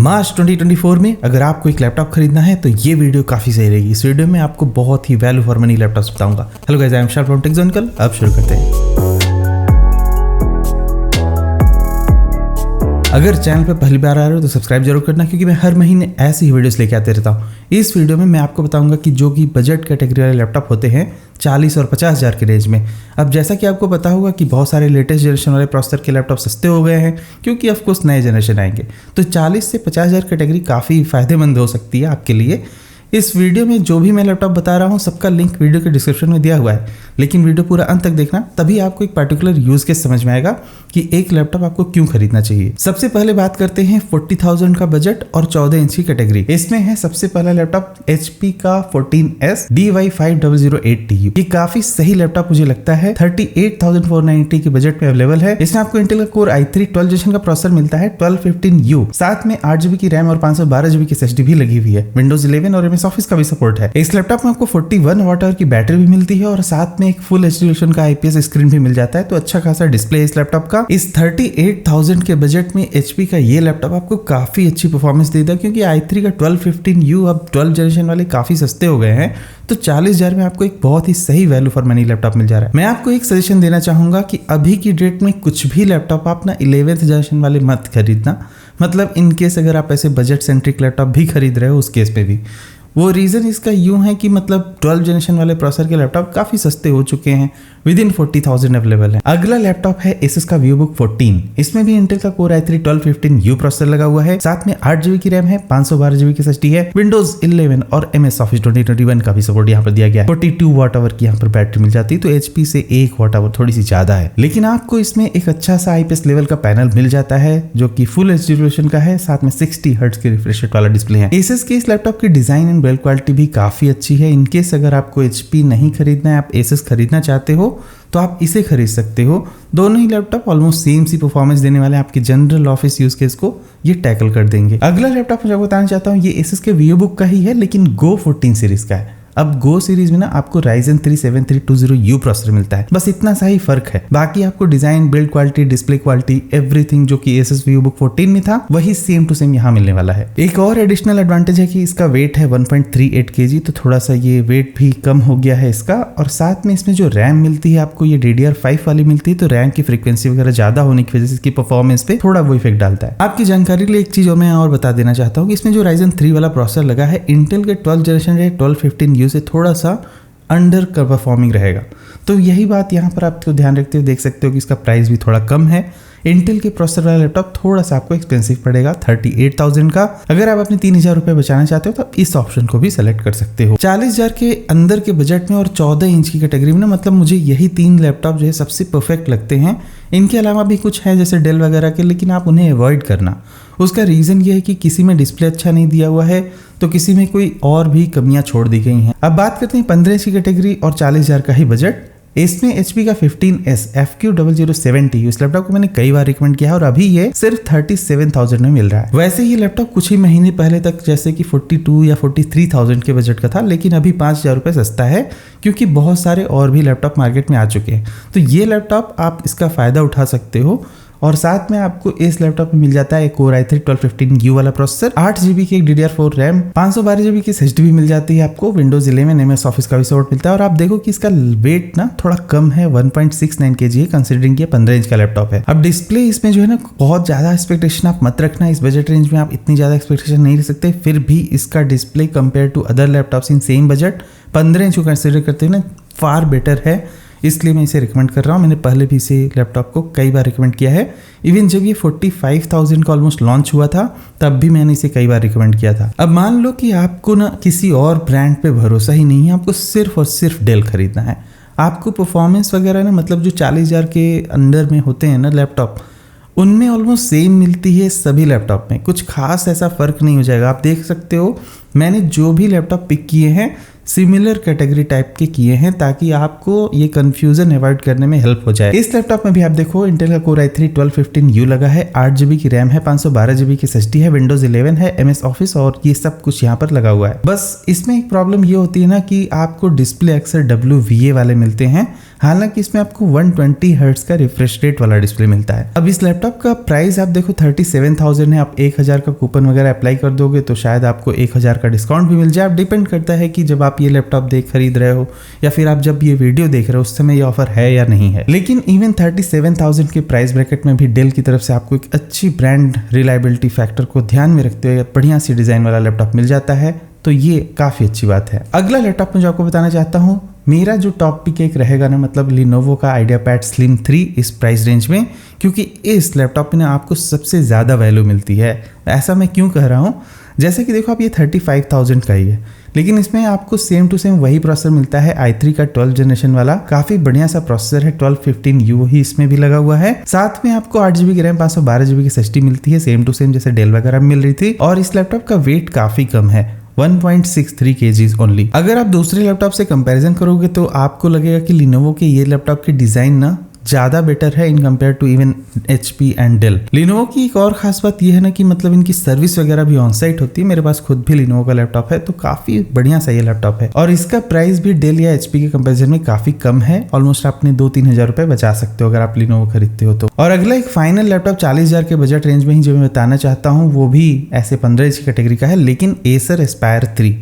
मार्च 2024 में अगर आपको एक लैपटॉप खरीदना है तो ये वीडियो काफी सही रहेगी। इस वीडियो में आपको बहुत ही वैल्यू फॉर मनी लैपटॉप्स बताऊंगा। Hello guys, I am Sharp from Techzonical. अब शुरू करते हैं। अगर चैनल पर पहली बार आ रहे हो तो सब्सक्राइब जरूर करना, क्योंकि मैं हर महीने ऐसी ही वीडियोस लेके आते रहता हूँ। इस वीडियो में मैं आपको बताऊंगा कि जो कि बजट कैटेगरी वाले लैपटॉप होते हैं 40 और 50 हज़ार के रेंज में। अब जैसा कि आपको पता होगा कि बहुत सारे लेटेस्ट जनरेशन वाले प्रोसेसर के लैपटॉप सस्ते हो गए हैं, क्योंकि ऑफकोर्स नए जनरेशन आएंगे। तो 40 से 50 हज़ार कैटेगरी काफ़ी फायदेमंद हो सकती है आपके लिए। इस वीडियो में जो भी मैं लैपटॉप बता रहा हूँ सबका लिंक वीडियो के डिस्क्रिप्शन में दिया हुआ है, लेकिन वीडियो पूरा अंत तक देखना, तभी आपको एक पर्टिकुलर यूज केस समझ में आएगा कि एक लैपटॉप आपको क्यों खरीदना चाहिए। सबसे पहले बात करते हैं 40,000 का बजट और 14 इंच की कैटेगरी। इसमें है सबसे पहला लैपटॉप HP का 14S DY5008TU। ये काफी सही लैपटॉप मुझे लगता है। 38,490 के बजट में अवेलेबल है। इसमें आपको इंटेल का कोर i3 12 जनरेशन का प्रोसेसर मिलता है 1215U, साथ में 8GB की रैम और 512GB की SSD भी लगी हुई है। विंडोज 11 और MS ऑफिस का भी सपोर्ट है। इस लैपटॉप में आपको 41 वाट आवर की बैटरी भी मिलती है और साथ में एक फुल HD रेजोल्यूशन का IPS स्क्रीन भी मिल जाता है। तो अच्छा खासा डिस्प्ले है इस लैपटॉप का। इस 38,000 के बजट में HP का ये लैपटॉप आपको काफी अच्छी परफॉर्मेंस देता है, क्योंकि i3 का 1215U अब 12 जनरेशन वाले काफी सस्ते हो गए हैं। तो 40,000 में आपको एक बहुत ही सही वैल्यू फॉर मनी लैपटॉप मिल जा रहा है। मैं आपको एक सजेशन देना चाहूंगा कि अभी की डेट में कुछ भी लैपटॉप आप ना 11th जनरेशन वाले मत खरीदना। मतलब इनकेस अगर आप ऐसे बजट सेंट्रिक लैपटॉप भी खरीद रहे हो उस केस पे भी। वो रीज़न इसका यूं है कि मतलब 12 जनरेशन वाले प्रोसेसर के लैपटॉप काफ़ी सस्ते हो चुके हैं, विद इन 40,000 अवेलेबल है। अगला लैपटॉप है Asus का VivoBook 14। इसमें भी इंटेल का कोर i3 1215U प्रोसेसर लगा हुआ है, साथ में 8GB की रैम है, 512GB की SSD है। विंडोज 11 और MS ऑफिस 2021 का भी सपोर्ट यहाँ पर दिया गया है। 42 वाट आवर की यहाँ पर बैटरी मिल जाती है, तो HP से 1 वाट आवर थोड़ी सी ज्यादा है। लेकिन आपको इसमें एक अच्छा सा IPS लेवल का पैनल मिल जाता है, जो कि फुल HD रेजोल्यूशन का है, साथ में 60 हर्ट्ज की रिफ्रेश रेट वाला डिस्प्ले है। Asus के इस लैपटॉप की डिजाइन एंड बिल्ड क्वालिटी भी काफी अच्छी है। इनकेस अगर आपको HP नहीं खरीदना है, आप Asus खरीदना चाहते हो तो आप इसे खरीद सकते हो। दोनों ही लैपटॉप ऑलमोस्ट सेम सी परफॉर्मेंस देने वाले आपके जनरल ऑफिस यूज केस को ये टैकल कर देंगे। अगला लैपटॉप मैं बताना चाहता हूँ ये Asus के VivoBook का ही है, लेकिन Go 14 सीरीज का है। अब Go सीरीज में ना आपको Ryzen 3 7320U प्रोसेसर मिलता है, बस इतना सा ही फर्क है। बाकी आपको design, build quality, display quality, everything जो कि Asus VivoBook 14 में था वही सेम टू सेम यहाँ मिलने वाला है। एक और एडिशनल एडवांटेज है कि इसका वेट है 1.38 kg, तो थोड़ा सा ये वेट भी कम हो गया है इसका। और साथ में इसमें जो रैम मिलती है आपको ये DDR5 वाली मिलती है, तो रैम की फ्रीक्वेंसी वगैरह ज्यादा होने की वजह से इसकी परफॉर्मेंस पे थोड़ा वो इफेक्ट डालता है। आपकी जानकारी के लिए एक चीज और मैं और बता देना चाहता हूँ कि इसमें जो Ryzen 3 वाला प्रोसेसर लगा है इंटेल के 12 जनरेशन 1215U से थोड़ा सा अंडर परफॉर्मिंग रहेगा। तो यही बात यहाँ पर आपको ध्यान रखते हुए देख सकते हो कि इसका प्राइस भी थोड़ा कम है। इंटेल के प्रोसेसर वाला लैपटॉप थोड़ा सा आपको एक्सपेंसिव पड़ेगा 38,000 का। अगर आप अपने 3,000 रुपए बचाना चाहते हो तो आप इस ऑप्शन को भी सेलेक्ट कर सकते हो। 40,000 के अंदर के बजट में और 14 इंच की कैटेगरी में ना, मतलब मुझे यही 3 लैपटॉप जो है सबसे परफेक्ट लगते हैं। इनके अलावा भी कुछ है जैसे डेल वगैरह के, लेकिन आप उन्हें अवॉइड करना। उसका रीजन ये है कि किसी में डिस्प्ले अच्छा नहीं दिया हुआ है, तो किसी में कोई और भी कमियां छोड़ दी गई हैं। अब बात करते हैं 15 इंच की कैटेगरी और 40,000 का ही बजट। इसमें HP का 15S FQ0070 इस लैपटॉप को मैंने कई बार रिकमेंड किया है और अभी ये सिर्फ 37,000 में मिल रहा है। वैसे ये लैपटॉप कुछ ही महीने पहले तक जैसे कि 42 या 43,000 के बजट का था, लेकिन अभी 5,000 रुपये सस्ता है, क्योंकि बहुत सारे और भी लैपटॉप मार्केट में आ चुके हैं। तो ये लैपटॉप आप इसका फायदा उठा सकते हो। और साथ में आपको इस लैपटॉप में मिल जाता है कोर i3 1215U वाला प्रोसेसर, 8GB की एक DDR4 रैम, 512GB की SSD भी मिल जाती है आपको। विंडोज 11 MS ऑफिस का भी सपोर्ट मिलता है। और आप देखो कि इसका वेट ना थोड़ा कम है, 1.69 kg है, कंसिडरिंग कि 15 इंच का लैपटॉप है। अब डिस्प्ले इसमें जो है ना बहुत ज्यादा एक्सपेक्टेशन आप मत रखना। इस बजट रेंज में आप इतनी ज्यादा एक्सपेक्टेशन नहीं रख सकते। फिर भी इसका display compare to other laptops in same budget 15 inch को कंसिडर करते हुए ना फार बेटर है, इसलिए मैं इसे रिकमेंड कर रहा हूँ। मैंने पहले भी इसे लैपटॉप को कई बार रिकमेंड किया है। इवन जब ये 45,000 का ऑलमोस्ट लॉन्च हुआ था तब भी मैंने इसे कई बार रिकमेंड किया था। अब मान लो कि आपको ना किसी और ब्रांड पे भरोसा ही नहीं है, आपको सिर्फ और सिर्फ डेल खरीदना है। आपको परफॉर्मेंस वगैरह ना, मतलब जो 40,000 के अंदर में होते हैं ना लैपटॉप, उनमें ऑलमोस्ट सेम मिलती है सभी लैपटॉप में, कुछ खास ऐसा फर्क नहीं हो जाएगा। आप देख सकते हो मैंने जो भी लैपटॉप पिक किए हैं सिमिलर कैटेगरी टाइप के किए हैं ताकि आपको ये कंफ्यूजन अवॉइड करने में हेल्प हो जाए। इस लैपटॉप में भी आप देखो इंटेल का कोर i3 1215U लगा है, 8GB की रैम है, 512GB की SSD है, विंडोज 11 है, MS ऑफिस और ये सब कुछ यहाँ पर लगा हुआ है। बस इसमें एक प्रॉब्लम ये होती है ना कि आपको डिस्प्ले अक्सर WVA वाले मिलते हैं, हालांकि इसमें आपको 120 हर्ट्ज का रिफ्रेश रेट वाला डिस्प्ले मिलता है। अब इस लैपटॉप का प्राइस आप देखो 37,000 है, आप 1000 का कूपन वगैरह अप्लाई कर दोगे तो शायद आपको 1000 का डिस्काउंट भी मिल जाए। अब डिपेंड करता है कि जब आप ये लैपटॉप खरीद रहे हो या फिर आप जब ये वीडियो देख रहे हो उस समय ये ऑफर है या नहीं है। लेकिन इवन 37,000 के प्राइस ब्रैकेट में भी डेल की तरफ से आपको एक अच्छी ब्रांड रिलायबिलिटी फैक्टर को ध्यान में रखते हुए बढ़िया सी डिजाइन वाला लैपटॉप मिल जाता है, तो ये काफी अच्छी बात है। अगला लैपटॉप में जो आपको बताना चाहता हूँ, मेरा जो टॉप पिक एक रहेगा ना, मतलब लिनोवो का आइडियापैड स्लिम 3 इस प्राइस रेंज में, क्योंकि इस लैपटॉप में आपको सबसे ज़्यादा वैल्यू मिलती है। ऐसा मैं क्यों कह रहा हूँ, जैसे कि देखो आप ये 35,000 का ही है, लेकिन इसमें आपको सेम टू सेम वही प्रोसेसर मिलता है i3 का 12 जनरेशन वाला, काफी बढ़िया सा प्रोसेसर है, 1215U ही इसमें भी लगा हुआ है। साथ में आपको 8GB की रैम, 512GB की SSD मिलती है, सेम टू सेम जैसे डेल वगैरह मिल रही थी। और इस लैपटॉप का वेट काफी कम है, 1.63 kg ओनली। अगर आप दूसरे लैपटॉप से कंपैरिजन करोगे तो आपको लगेगा कि लिनोवो के ये लैपटॉप के डिजाइन ना ज़्यादा बेटर है in compare to even HP and Dell. Lenovo की एक और खास बात यह है ना कि मतलब इनकी सर्विस वगैरह भी ऑन साइट होती है। मेरे पास खुद भी लिनोवो का लैपटॉप है, तो काफ़ी बढ़िया सा ये लैपटॉप है और इसका प्राइस भी डेल या HP के कंपेरिजन में काफ़ी कम है। ऑलमोस्ट आपने 2-3 हज़ार रुपये बचा सकते हो अगर आप लिनोवो खरीदते हो तो। और अगला एक फाइनल लैपटॉप 40,000 के बजट रेंज में ही जो मैं बताना चाहता हूँ वो भी ऐसे 15 इंच की कैटेगरी का है, लेकिन Acer Aspire 3।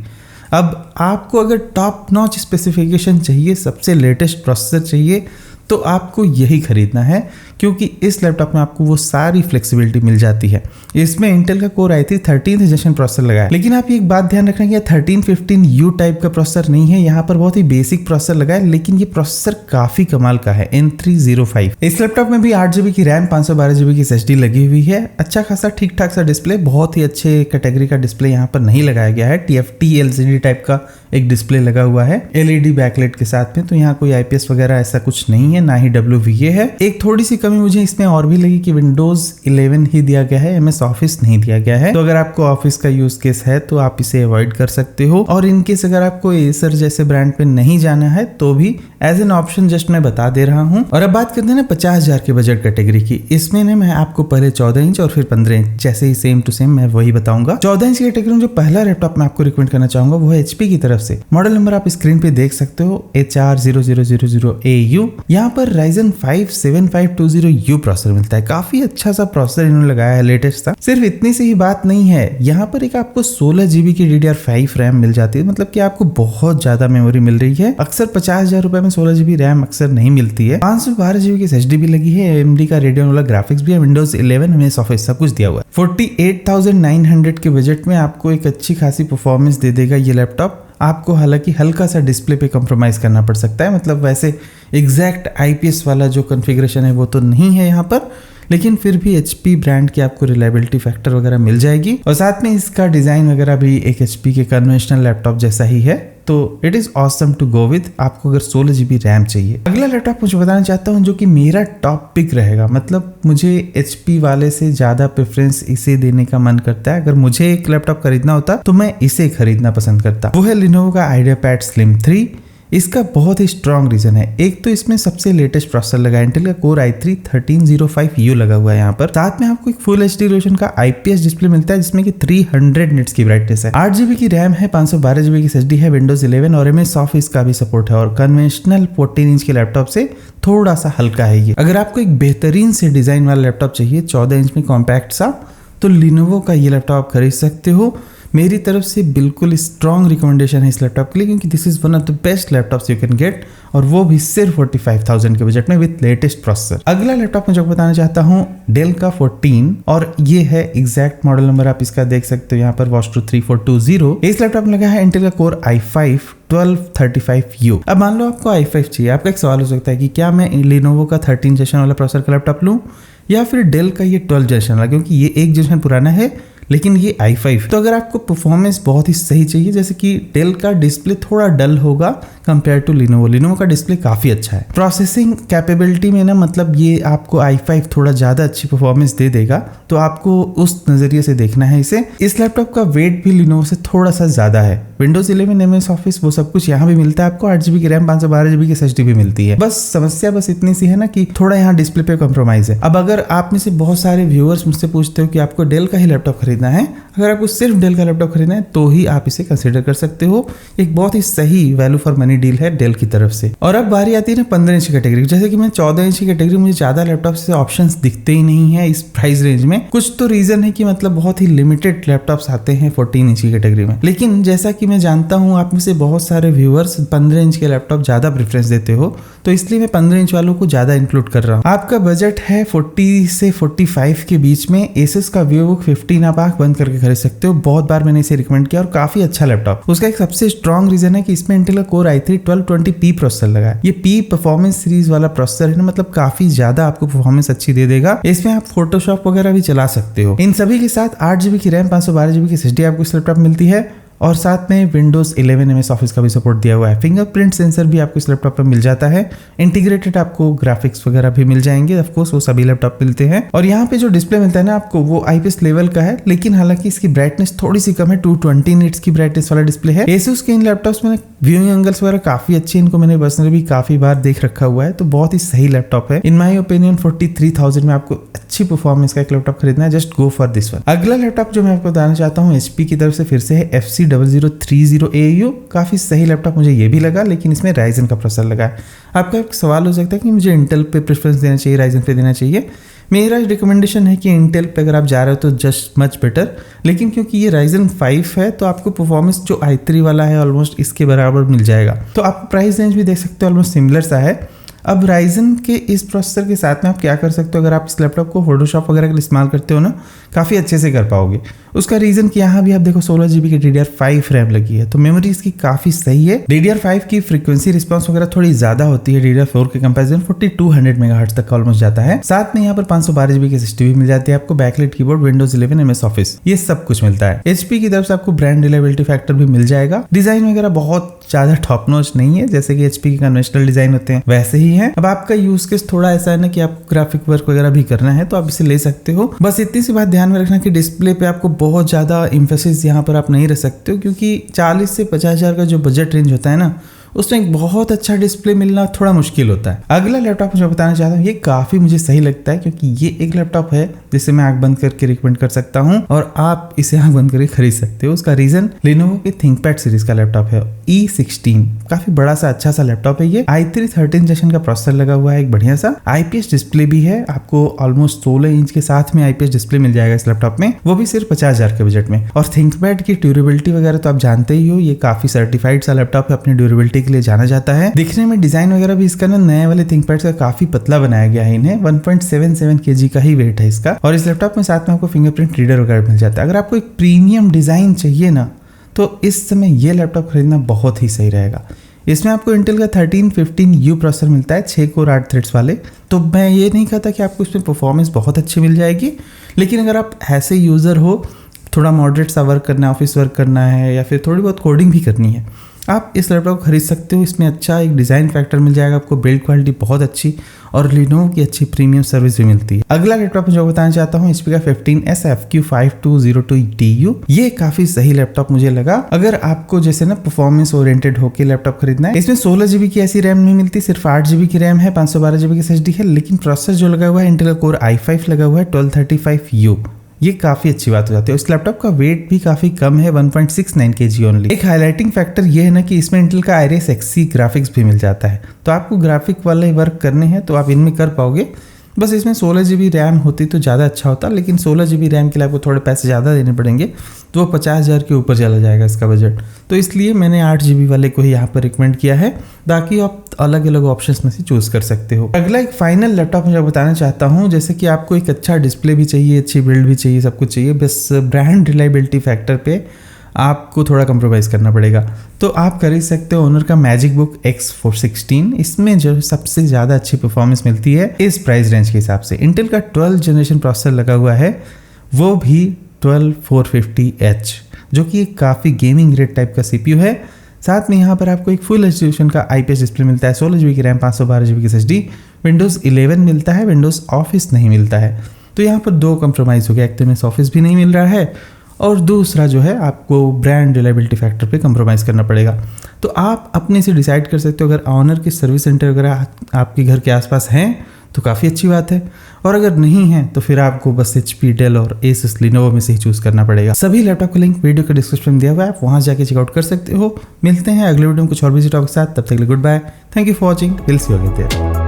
अब आपको अगर टॉप नॉच स्पेसिफिकेशन चाहिए, सबसे लेटेस्ट प्रोसेसर चाहिए, तो आपको यही खरीदना है, क्योंकि इस लैपटॉप में आपको वो सारी फ्लेक्सिबिलिटी मिल जाती है। इसमें इंटेल का core i3 13th generation processor लगा है, लेकिन आप एक बात ध्यान रखना कि 1315U टाइप का प्रोसेसर नहीं है, यहाँ पर बहुत ही बेसिक प्रोसेसर लगा है, लेकिन ये प्रोसेसर काफी कमाल का है, N305। इस लैपटॉप में भी 8GB की रैम, 512GB की SSD लगी हुई है, अच्छा खासा ठीक ठाक सा डिस्प्ले, बहुत ही अच्छे कैटेगरी का डिस्प्ले यहाँ पर नहीं लगाया गया है। TFT LCD टाइप का एक डिस्प्ले लगा हुआ है LED बैकलाइट के साथ में, तो यहाँ कोई IPS वगैरह ऐसा कुछ नहीं है, ना ही WVA है। एक थोड़ी सी कमी मुझे इसमें और भी लगी कि विंडोज 11 ही दिया गया है, MS ऑफिस नहीं दिया गया है। तो अगर आपको ऑफिस का यूज केस है तो आप इसे अवॉइड कर सकते हो, और इनकेस अगर आपको एसर जैसे ब्रांड पे नहीं जाना है तो भी एज एन ऑप्शन जस्ट मैं बता दे रहा हूँ। और अब बात करते हैं ना 50,000 के बजट कैटेगरी की। इसमें ना मैं आपको पहले 14 इंच और फिर 15 इंच जैसे ही सेम टू सेम मैं वही बताऊंगा। 14 इंच की कैटेगरी में जो पहला लैपटॉप मैं आपको रिकमेंड करना चाहूंगा वो है HP की तरफ से। मॉडल नंबर आप स्क्रीन पे देख सकते हो HR0000AU। यहाँ पर Ryzen 5 7520U प्रोसेसर मिलता है, काफी अच्छा सा प्रोसेसर इन्होंने लगाया है, लेटेस्ट था। सिर्फ इतनी सी ही बात नहीं है, यहाँ पर एक आपको 16GB की DDR5 रैम मिल जाती है, मतलब कि आपको बहुत ज्यादा मेमोरी मिल रही है। अक्सर 50,000 रुपए में 16GB रैम अक्सर नहीं मिलती है। 512GB की SSD भी लगी है, AMD का Radeon वाला ग्राफिक्स भी है, विंडोज 11 MS ऑफिस सब कुछ दिया हुआ है। 48,900 के बजट में आपको एक अच्छी खासी परफॉर्मेंस दे देगा ये लैपटॉप। आपको हालांकि हल्का सा डिस्प्ले पे कॉम्प्रोमाइज़ करना पड़ सकता है, मतलब वैसे एग्जैक्ट IPS वाला जो कॉन्फ़िगरेशन है वो तो नहीं है यहाँ पर, लेकिन फिर भी HP ब्रांड की आपको रिलायबिलिटी फैक्टर वगैरह मिल जाएगी। और साथ में इसका डिज़ाइन वगैरह भी एक HP के कन्वेंशनल लैपटॉप जैसा ही है, तो it is awesome to go with आपको अगर 16GB रैम चाहिए। अगला लैपटॉप मुझे बताना चाहता हूँ जो कि मेरा टॉप पिक रहेगा, मतलब मुझे HP वाले से ज़्यादा प्रेफरेंस इसे देने का मन करता है। अगर मुझे एक लैपटॉप खरीदना होता तो मैं इसे खरीदना पसंद करता। वो है लिनोवो का आइडियापैड स्लिम 3। इसका बहुत ही स्ट्रॉन्ग रीजन है, एक तो इसमें सबसे लेटेस्ट प्रोसेसर लगा है, इंटेल का कोर i3 1305U लगा हुआ है यहाँ पर। साथ में आपको एक फुल HD रेजोल्यूशन का IPS डिस्प्ले मिलता है जिसमें कि 300 निट्स की ब्राइटनेस है, 8GB की रैम है, 512GB की SSD है, विंडोज 11 और MS ऑफिस का भी सपोर्ट है, और कन्वेंशनल 14 इंच के लैपटॉप से थोड़ा सा हल्का है ये। अगर आपको एक बेहतरीन से डिजाइन वाला लैपटॉप चाहिए 14 इंच में कॉम्पैक्ट सा, तो लिनोवो का ये लैपटॉप खरीद सकते हो। मेरी तरफ से बिल्कुल स्ट्रॉन्ग रिकमेंडेशन है इस लैपटॉप के लिए, क्योंकि this is one of the best laptops you can get, और वो भी सिर्फ 45,000 के बजट में विद लेटेस्ट प्रोसेसर। अगला लैपटॉप मैं जो बताना चाहता हूँ डेल का 14, और ये है एग्जैक्ट मॉडल नंबर आप इसका देख सकते हो यहाँ पर Watch 3420। इस लैपटॉप में लगा है इंटेल का कोर i5 1235U। अब मान लो आपको i5 चाहिए, आपका एक सवाल हो सकता है कि क्या मैं लिनोवो का 13 जनरेशन वाला प्रोसेसर का लैपटॉप लूँ या फिर डेल का ये 12 जनरेशन वाला, क्योंकि ये एक जनरेशन पुराना है लेकिन ये i5। तो अगर आपको परफॉर्मेंस बहुत ही सही चाहिए, जैसे कि डेल का डिस्प्ले थोड़ा डल होगा कंपेयर टू लिनोवो का डिस्प्ले काफी अच्छा है। प्रोसेसिंग कैपेबिलिटी में ना मतलब ये आपको i5 थोड़ा ज्यादा अच्छी परफॉर्मेंस दे देगा, तो आपको उस नजरिए से देखना है इसे। इस लैपटॉप का वेट भी लिनोवो से थोड़ा सा ज्यादा है। विंडोज 11 MS ऑफिस वो सब कुछ यहाँ भी मिलता है आपको, 8GB की रैम 512GB की SSD भी मिलती है। बस समस्या बस इतनी सी है ना कि थोड़ा यहाँ डिस्प्ले पे कॉम्प्रोमाइज है। अब अगर आप में से बहुत सारे व्यूअर्स मुझसे पूछते हो कि आपको डेल का ही लैपटॉप खरीदना है, अगर आपको सिर्फ डेल का लैपटॉप खरीदना है तो ही आप इसे कंसिडर कर सकते हो। एक बहुत ही सही वैल्यू फॉर मनी डील है डेल की तरफ से। और अब बारी आती है ना 15 इंच की कैटेगरी। जैसे कि मैं 14 इंच की कैटेगरी, मुझे ज्यादा लैपटॉप से ऑप्शंस दिखते ही नहीं है इस प्राइस रेंज में। कुछ तो रीजन है कि मतलब बहुत ही लिमिटेड लैपटॉप्स आते हैं 14 इंच की कैटेगरी में। लेकिन जैसा कि मैं जानता हूँ आप में से बहुत सारे व्यूअर्स 15 इंच के लैपटॉप ज्यादा प्रेफरेंस देते हो, तो इसलिए मैं 15 इंच वालों को ज्यादा इंक्लूड कर रहा हूँ। आपका बजट है 40 से 45 के बीच में, एसस का VivoBook 15 आप आंख बंद करके खरीद सकते हो। बहुत बार मैंने इसे रिकमेंड किया और काफी अच्छा लैपटॉप। उसका एक सबसे स्ट्रॉन्ग रीजन है कि इसमें इंटेल का Core i3 1220p प्रोसेसर लगा है। ये P परफॉर्मेंस सीरीज वाला प्रोसेसर है ना, मतलब काफी ज्यादा आपको परफॉर्मेंस अच्छी दे देगा। इसमें आप फोटोशॉप वगैरह भी चला सकते हो। इन सभी के साथ 8GB की रैम 512GB की SSD आपको इस लैपटॉप मिलती है और साथ में विंडोज 11 MS ऑफिस का भी सपोर्ट दिया हुआ है। फिंगरप्रिंट सेंसर भी आपको इस लैपटॉप पर मिल जाता है। इंटीग्रेटेड आपको ग्राफिक्स वगैरह भी मिल जाएंगे, ऑफ कोर्स वो सभी लैपटॉप मिलते हैं। और यहाँ पे जो डिस्प्ले मिलता है ना आपको, वो IPS लेवल का है, लेकिन हालांकि इसकी ब्राइटनेस थोड़ी सी कम है। 220 निट्स की ब्राइटनेस वाला डिस्प्ले है। एसुस के इन लैपटॉप्स में व्यूइंग एंगल्स वगैरह काफी अच्छे, इनको मैंने पर्सनली भी काफी बार देख रखा हुआ है, तो बहुत ही सही लैपटॉप है। इन माई ओपिनियन 43,000 में आपको अच्छी परफॉर्मेंस का एक लैपटॉप खरीदना है, just go for this one. अगला लैपटॉप जो मैं आपको बताना चाहता हूँ HP की तरफ से फिर से है FC0030AU। काफी सही लैपटॉप मुझे ये भी लगा, लेकिन इसमें राइजन का प्रोसेसर लगा है। आपका एक सवाल हो सकता है कि मुझे इंटेल पे प्रेफरेंस देना चाहिए, राइजन पे देना चाहिए। मेरा रिकमेंडेशन है कि इंटेल पे अगर आप जा रहे हो तो जस्ट मच बेटर, लेकिन क्योंकि ये राइजन 5 है तो आपको परफॉर्मेंस जो i3 वाला है ऑलमोस्ट इसके बराबर मिल जाएगा। तो आप प्राइस रेंज भी देख सकते हो, ऑलमोस्ट सिमिलर सा है। अब राइजन के इस प्रोसेसर के साथ में आप क्या कर सकते हो, अगर आप इस लैपटॉप को फोटोशॉप वगैरह के लिए इस्तेमाल करते हो ना, काफ़ी अच्छे से कर पाओगे। उसका रीज़न कि यहाँ भी आप देखो 16GB की DDR5 रैम लगी है, तो मेमोरी इसकी काफ़ी सही है। DDR5 की फ्रीक्वेंसी रिस्पांस वगैरह थोड़ी ज़्यादा होती है DDR4 के कंपैरिजन, 4200 मेगाहर्ट्ज तक ऑलमोस्ट जाता है। साथ में यहाँ पर 512GB की SSD भी मिल जाती है आपको, backlight keyboard, Windows 11 MS office, ये सब कुछ मिलता है। HP की तरफ से आपको ब्रांड रिलायबिलिटी फैक्टर भी मिल जाएगा। डिजाइन वगैरह बहुत ज़्यादा टॉप नॉच नहीं है, जैसे कि HP के कन्वेंशनल डिजाइन होते हैं वैसे ही है। अब आपका यूज केस थोड़ा ऐसा है ना कि आपको ग्राफिक वर्क वगैरह भी करना है, तो आप इसे ले सकते हो। बस इतनी सी बात ध्यान में रखना कि डिस्प्ले पे आपको बहुत ज्यादा एम्फेसिस यहाँ पर आप नहीं रख सकते हो, क्योंकि 40 से 50,000 का जो बजट रेंज होता है ना, उसमें एक बहुत अच्छा डिस्प्ले मिलना थोड़ा मुश्किल होता है। अगला लैपटॉप मुझे बताना चाहता हूँ, ये काफी मुझे सही लगता है, क्योंकि ये एक लैपटॉप है जिसे मैं आंख बंद करके रिकमेंड कर सकता हूँ और आप इसे आंख बंद करके खरीद सकते हो। उसका रीजन Lenovo के ThinkPad सीरीज का लैपटॉप है E16, काफी बड़ा सा अच्छा सा लैपटॉप है। ये i3 13 जनरेशन का प्रोसेसर लगा हुआ है, एक बढ़िया सा IPS डिस्प्ले भी है। आपको ऑलमोस्ट 16 इंच के साथ में IPS डिस्प्ले मिल जाएगा इस लैपटॉप में, वो भी सिर्फ 50,000 के बजट में। और ThinkPad की ड्यूरेबिलिटी वगैरह तो आप जानते ही हो, ये काफी सर्टिफाइड सा लैपटॉप है, अपनी ड्यूरेबिलिटी के लिए जाना जाता है। दिखने में डिजाइन वगैरह भी इसका ना नए वाले ThinkPad का काफी पतला बनाया गया है इन्हें। 1.77 kg का ही वेट है इसका, और इस लैपटॉप में साथ में आपको फिंगरप्रिंट रीडर वगैरह मिल जाता है। अगर आपको एक प्रीमियम डिजाइन चाहिए ना, तो इस समय ये लैपटॉप खरीदना बहुत ही सही रहेगा। इसमें आपको इंटेल का 1315U प्रोसेसर मिलता है, 6 कोर 8 थ्रेड्स वाले। तो मैं ये नहीं कहता कि आपको इसमें परफॉर्मेंस बहुत अच्छी मिल जाएगी, लेकिन अगर आप ऐसे यूजर हो, थोड़ा मॉडरेट सा वर्क करना है, ऑफिस वर्क करना है, या फिर थोड़ी बहुत कोडिंग भी करनी है, आप इस लैपटॉप खरीद सकते हो। इसमें अच्छा एक डिज़ाइन फैक्टर मिल जाएगा आपको, बिल्ड क्वालिटी बहुत अच्छी, और Lenovo की अच्छी प्रीमियम सर्विस भी मिलती है। अगला लैपटॉप जो बताना चाहता हूँ, HP का 15S FQ5202TU। ये काफी सही लैपटॉप मुझे लगा। अगर आपको जैसे ना परफॉर्मेंस ओरिएंटेड होकर लैपटॉप खरीदना है, इसमें 16GB की ऐसी रैम नहीं मिलती, सिर्फ 8GB की रैम है, 512GB की SSD है, लेकिन प्रोसेसर जो लगा हुआ है इंटेल का Core i5 लगा हुआ है 1235U। ये काफी अच्छी बात हो जाती है। इस लैपटॉप का वेट भी काफी कम है, 1.69 kg ओनली। एक हाईलाइटिंग फैक्टर ये है ना कि इसमें इंटेल का Iris Xe ग्राफिक्स भी मिल जाता है, तो आपको ग्राफिक वाले वर्क करने हैं तो आप इनमें कर पाओगे। बस इसमें 16GB रैम होती तो ज़्यादा अच्छा होता, लेकिन 16GB रैम के लिए आपको थोड़े पैसे ज़्यादा देने पड़ेंगे, तो वो 50,000 के ऊपर चला जाएगा इसका बजट। तो इसलिए मैंने 8GB वाले को ही यहाँ पर रिकमेंड किया है, बाकी आप अलग अलग ऑप्शंस में से चूज कर सकते हो। अगला एक फाइनल लैपटॉप मैं बताना चाहता हूँ, जैसे कि आपको एक अच्छा डिस्प्ले भी चाहिए, अच्छी बिल्ड भी चाहिए, सब कुछ चाहिए, बस ब्रांड रिलायबिलिटी फैक्टर पे आपको थोड़ा कंप्रोमाइज़ करना पड़ेगा। तो आप खरीद सकते हो ऑनर का मैजिक X416। इसमें जो सबसे ज़्यादा अच्छी परफॉर्मेंस मिलती है इस प्राइस रेंज के हिसाब से। इंटेल का 12th जनरेशन प्रोसेसर लगा हुआ है, वो भी 12450H, जो कि एक काफ़ी गेमिंग ग्रेड टाइप का CPU है। साथ में यहाँ पर आपको एक फुल रेजोल्यूशन का IPS डिस्प्ले मिलता है, 16 GB की रैम, 512 GB की SSD, विंडोज़ 11 मिलता है, विंडोज़ ऑफिस नहीं मिलता है। तो यहाँ पर 2 कंप्रोमाइज़ हो गया, एक तो MS ऑफिस भी नहीं मिल रहा है और दूसरा जो है आपको ब्रांड रिलायबिलिटी फैक्टर पे कंप्रोमाइज़ करना पड़ेगा। तो आप अपने से डिसाइड कर सकते हो, अगर ऑनर के सर्विस सेंटर वगैरह आपके घर के आसपास हैं तो काफ़ी अच्छी बात है, और अगर नहीं है तो फिर आपको बस HP, डेल और Asus, Lenovo में से ही चूज़ करना पड़ेगा। सभी लैपटॉप का लिंक वीडियो के डिस्क्रिप्शन में दिया हुआ है, आप वहाँ जाके चेकआउट कर सकते हो। मिलते हैं अगले वीडियो में कुछ और बिजी टॉपिक के साथ, तब तक के लिए good bye, thank you for watching, will see you again there.